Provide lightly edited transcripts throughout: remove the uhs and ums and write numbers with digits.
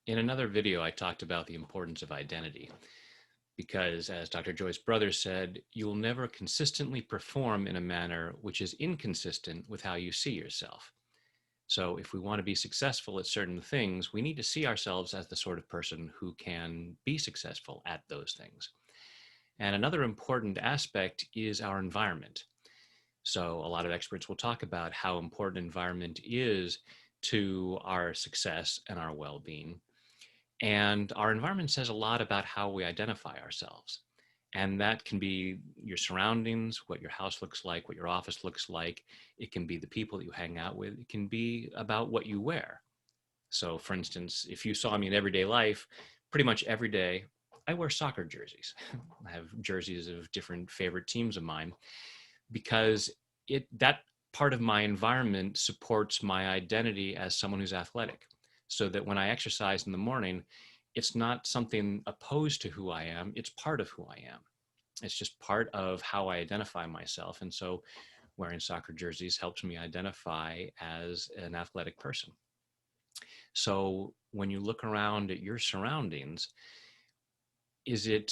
In another video, I talked about the importance of identity because, as Dr. Joyce Brothers said, you will never consistently perform in a manner which is inconsistent with how you see yourself. So if we want to be successful at certain things, we need to see ourselves as the sort of person who can be successful at those things. And another important aspect is our environment. So a lot of experts will talk about how important environment is to our success and our well-being. And our environment says a lot about how we identify ourselves. And that can be your surroundings, what your house looks like, what your office looks like. It can be the people that you hang out with. It can be about what you wear. So, for instance, if you saw me in everyday life, pretty much every day, I wear soccer jerseys. I have jerseys of different favorite teams of mine because that part of my environment supports my identity as someone who's athletic. So that when I exercise in the morning, it's not something opposed to who I am, it's part of who I am. It's just part of how I identify myself. And so wearing soccer jerseys helps me identify as an athletic person. So when you look around at your surroundings, is it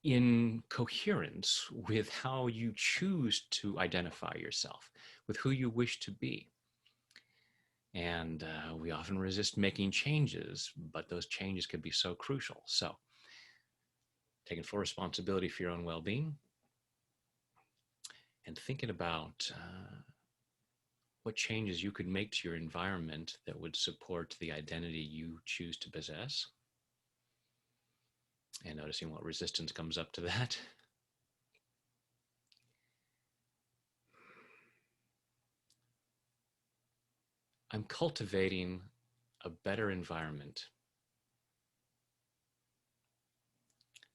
in coherence with how you choose to identify yourself, with who you wish to be? And we often resist making changes, but those changes could be so crucial. So taking full responsibility for your own well-being and thinking about what changes you could make to your environment that would support the identity you choose to possess, and noticing what resistance comes up to that. I'm cultivating a better environment,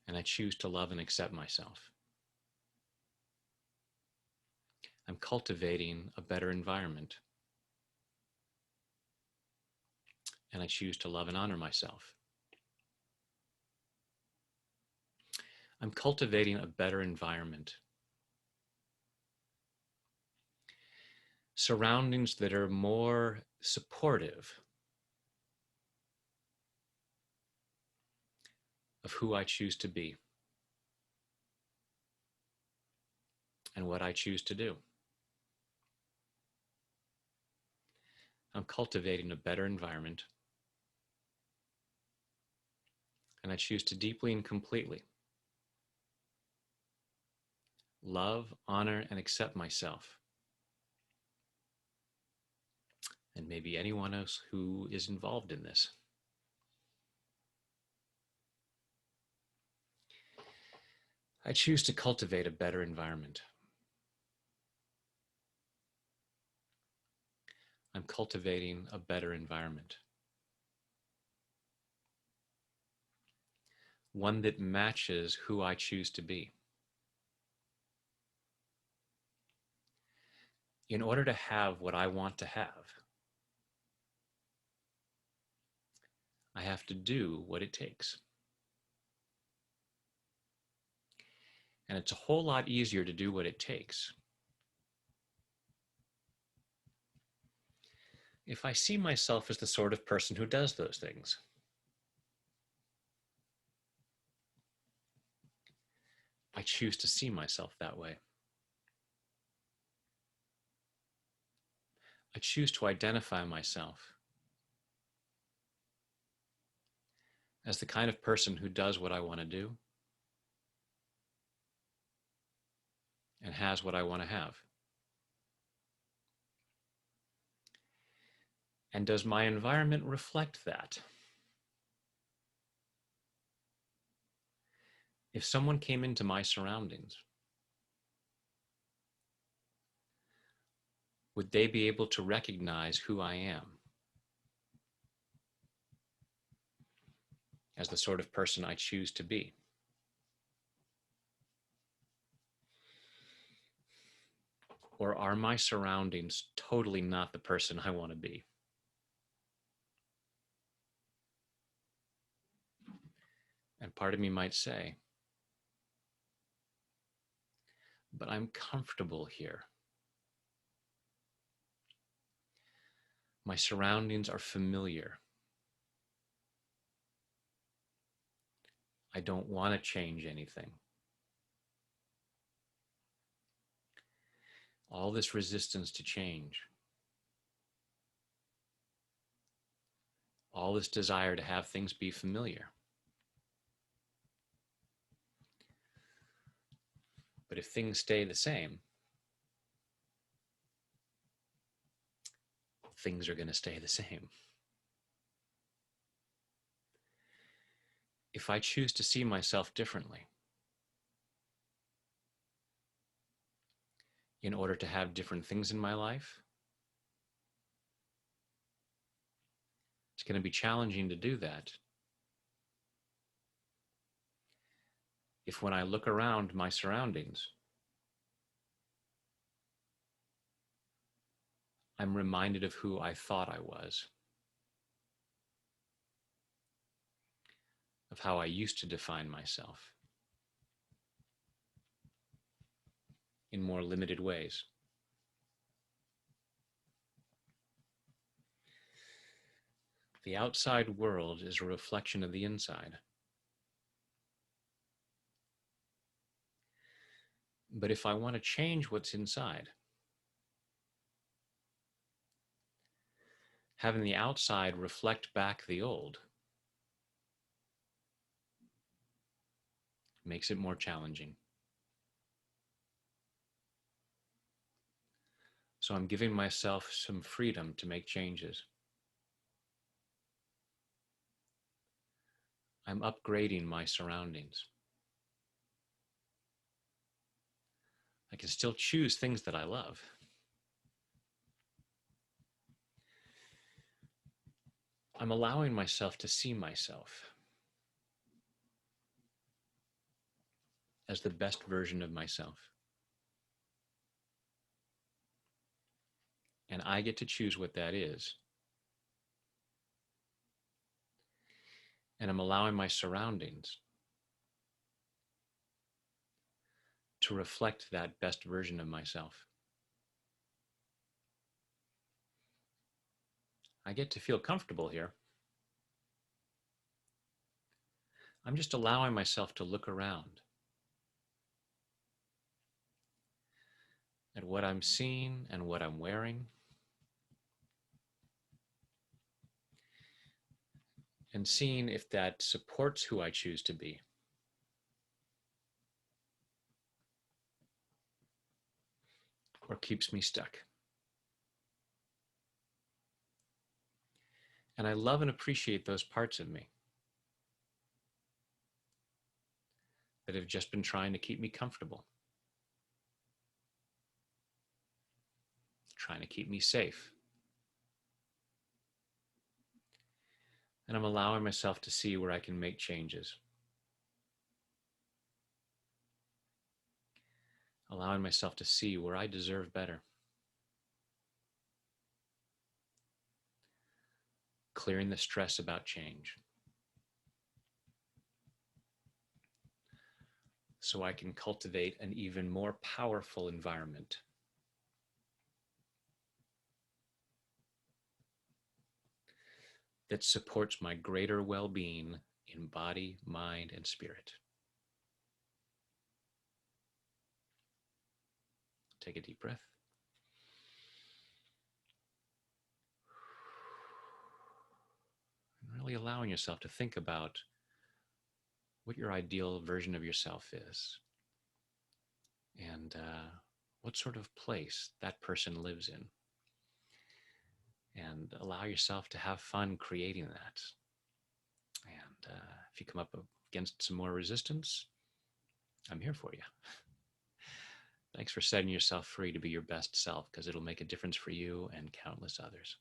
and I choose to love and accept myself. I'm cultivating a better environment, and I choose to love and honor myself. I'm cultivating a better environment, surroundings that are more supportive of who I choose to be and what I choose to do. I'm cultivating a better environment, and I choose to deeply and completely love, honor, and accept myself, and maybe anyone else who is involved in this. I choose to cultivate a better environment. I'm cultivating a better environment, one that matches who I choose to be. In order to have what I want to have, I have to do what it takes. And it's a whole lot easier to do what it takes if I see myself as the sort of person who does those things. I choose to see myself that way. I choose to identify myself as the kind of person who does what I want to do and has what I want to have. And does my environment reflect that? If someone came into my surroundings, would they be able to recognize who I am as the sort of person I choose to be? Or are my surroundings totally not the person I want to be? And part of me might say, but I'm comfortable here. My surroundings are familiar. I don't want to change anything. All this resistance to change, all this desire to have things be familiar. But if things stay the same, things are going to stay the same. If I choose to see myself differently, in order to have different things in my life, it's going to be challenging to do that if when I look around my surroundings, I'm reminded of who I thought I was, of how I used to define myself in more limited ways. The outside world is a reflection of the inside. But if I want to change what's inside, having the outside reflect back the old makes it more challenging. So I'm giving myself some freedom to make changes. I'm upgrading my surroundings. I can still choose things that I love. I'm allowing myself to see myself as the best version of myself. And I get to choose what that is. And I'm allowing my surroundings to reflect that best version of myself. I get to feel comfortable here. I'm just allowing myself to look around at what I'm seeing and what I'm wearing, and seeing if that supports who I choose to be. Or keeps me stuck. And I love and appreciate those parts of me that have just been trying to keep me comfortable, trying to keep me safe. And I'm allowing myself to see where I can make changes. Allowing myself to see where I deserve better. Clearing the stress about change, so I can cultivate an even more powerful environment that supports my greater well-being in body, mind, and spirit. Take a deep breath. And really allowing yourself to think about what your ideal version of yourself is, and what sort of place that person lives in. And allow yourself to have fun creating that. And if you come up against some more resistance, I'm here for you. Thanks for setting yourself free to be your best self, because it'll make a difference for you and countless others.